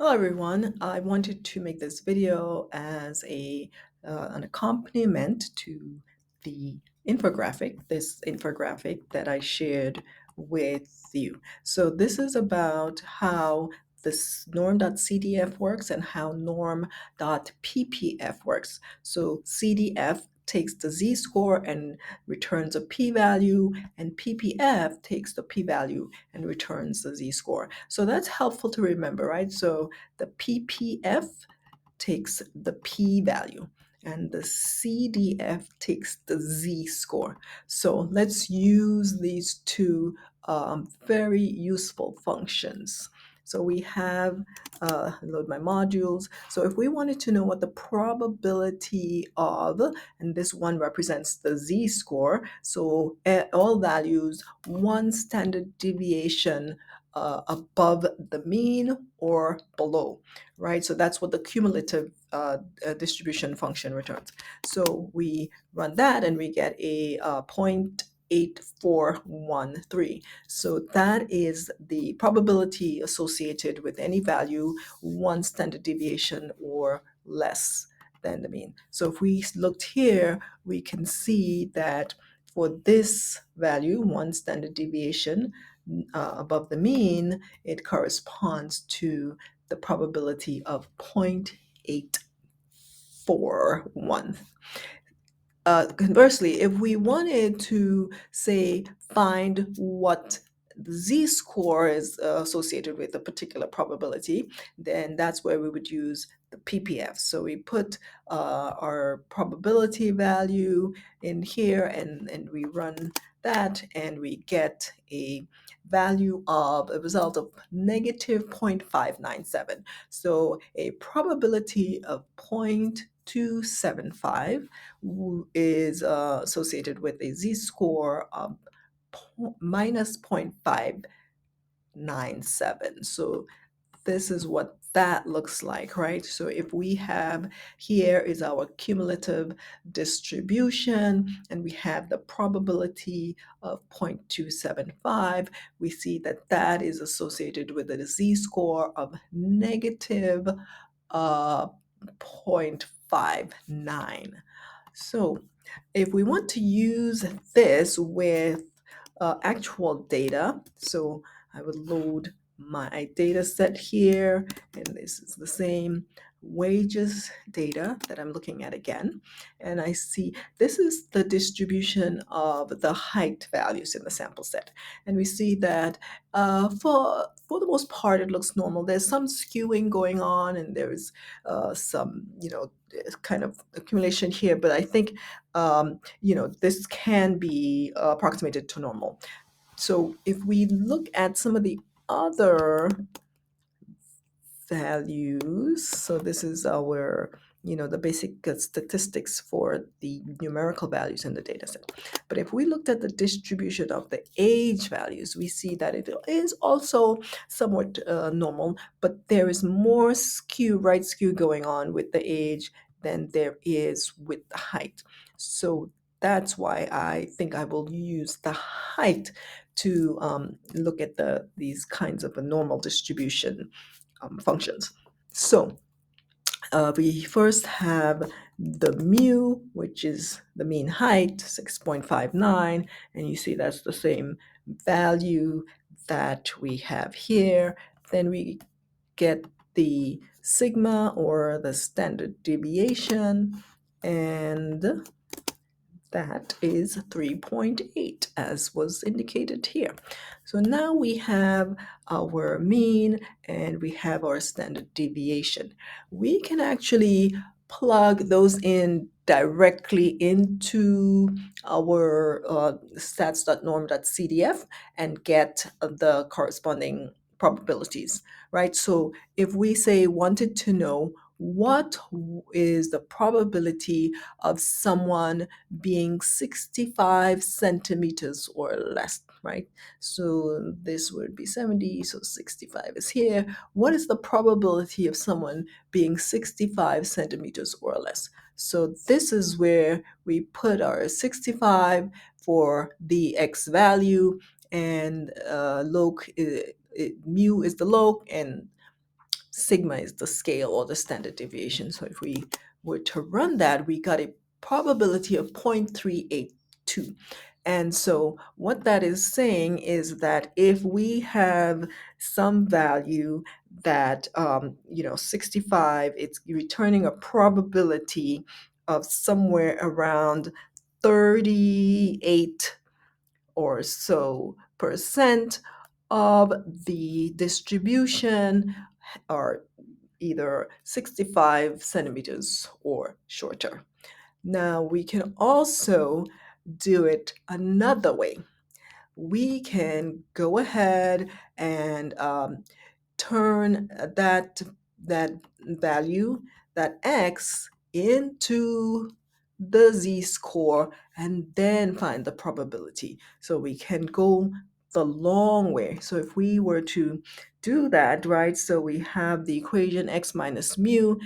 Hello everyone. I wanted to make this video as an accompaniment to the this infographic that I shared with you. So this is about how this norm.cdf works and how norm.ppf works. So CDF takes the z-score and returns a p-value, and ppf takes the p-value and returns the z-score. So that's helpful to remember, right? So the ppf takes the p-value and the CDF takes the z-score. So let's use these two very useful functions. So we have load my modules. So if we wanted to know what the probability of, and this one represents the z-score, so at all values, one standard deviation above the mean or below, right? So that's what the cumulative distribution function returns. So we run that and we get a 0.8413. So that is the probability associated with any value one standard deviation or less than the mean. So if we looked here, we can see that for this value, one standard deviation above the mean, it corresponds to the probability of 0.841. Conversely, if we wanted to, say, find what the z-score is associated with a particular probability, then that's where we would use the ppf. So we put our probability value in here and we run that, and we get a value of a result of negative 0.597. So a probability of 0.275 is associated with a z-score of minus 0.597. So this is what that looks like, right? So if we have, here is our cumulative distribution, and we have the probability of 0.275, we see that that is associated with a z-score of negative 0.59. So if we want to use this with actual data, so I would load my data set here, and this is the same wages data that I'm looking at again. And I see this is the distribution of the height values in the sample set. And we see that for the most part, it looks normal. There's some skewing going on, and there's some, kind of accumulation here, but I think, this can be approximated to normal. So if we look at some of the other values, so this is our, the basic statistics for the numerical values in the data set. But if we looked at the distribution of the age values, we see that it is also somewhat normal, but there is more right skew going on with the age than there is with the height. So that's why I think I will use the height to look at these kinds of a normal distribution functions. So we first have the mu, which is the mean height, 6.59, and you see that's the same value that we have here. Then we get the sigma, or the standard deviation, and that is 3.8, as was indicated here. So now we have our mean and we have our standard deviation. We can actually plug those in directly into our stats.norm.cdf and get the corresponding probabilities, right? So if we say wanted to know what is the probability of someone being 65 centimeters or less, right? So this would be 70, so 65 is here. What is the probability of someone being 65 centimeters or less? So this is where we put our 65 for the x value, and mu is the log, and sigma is the scale or the standard deviation. So if we were to run that, we got a probability of 0.382. And so what that is saying is that if we have some value that, 65, it's returning a probability of somewhere around 38 or so percent of the distribution are either 65 centimeters or shorter. Now we can also do it another way. We can go ahead and turn that value, that x, into the z-score and then find the probability. So we can go the long way. So if we were to do that, right, so we have the equation x minus mu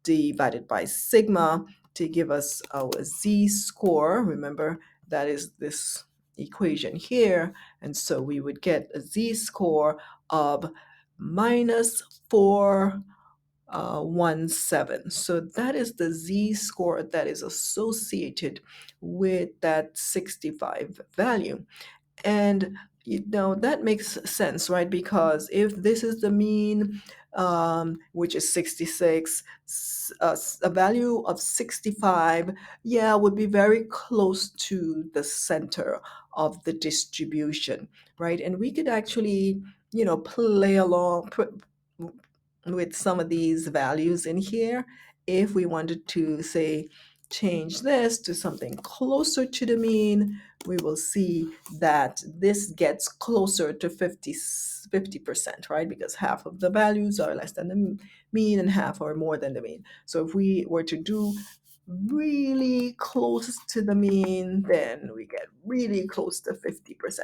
divided by sigma to give us our z-score. Remember, that is this equation here. And so we would get a z-score of minus 417. So that is the z-score that is associated with that 65 value. And that makes sense, right? Because if this is the mean, which is 66, a value of 65, yeah, would be very close to the center of the distribution, right? And we could actually, play along with some of these values in here if we wanted to, say, change this to something closer to the mean. We will see that this gets closer to 50%, right? Because half of the values are less than the mean and half are more than the mean. So if we were to do really close to the mean, then we get really close to 50%.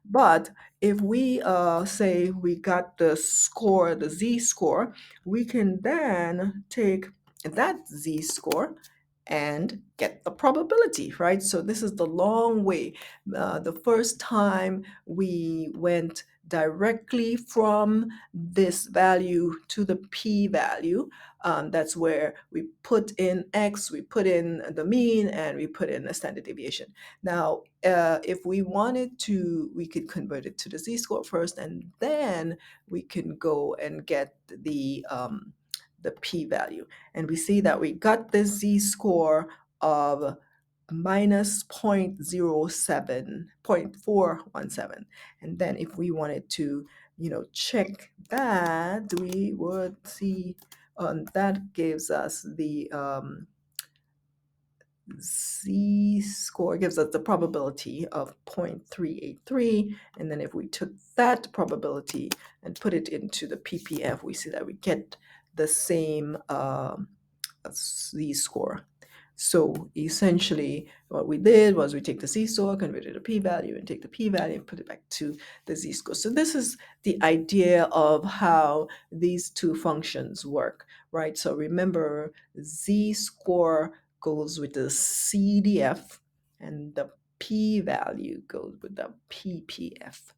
But if we say we got the score, the z-score, we can then take that z-score and get the probability, right? So this is the long way. The first time we went directly from this value to the p-value, that's where we put in x, we put in the mean, and we put in the standard deviation. Now, if we wanted to, we could convert it to the z-score first, and then we can go and get the p-value. And we see that we got the z-score of minus 0.417. And then if we wanted to, check that, we would see that gives us the z-score, gives us the probability of 0.383. And then if we took that probability and put it into the ppf, we see that we get the same z-score. So essentially, what we did was we take the z-score, convert it to p-value, and take the p-value and put it back to the z-score. So this is the idea of how these two functions work, right? So remember, z-score goes with the CDF, and the p-value goes with the ppf.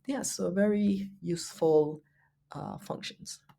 Yeah, so very useful functions.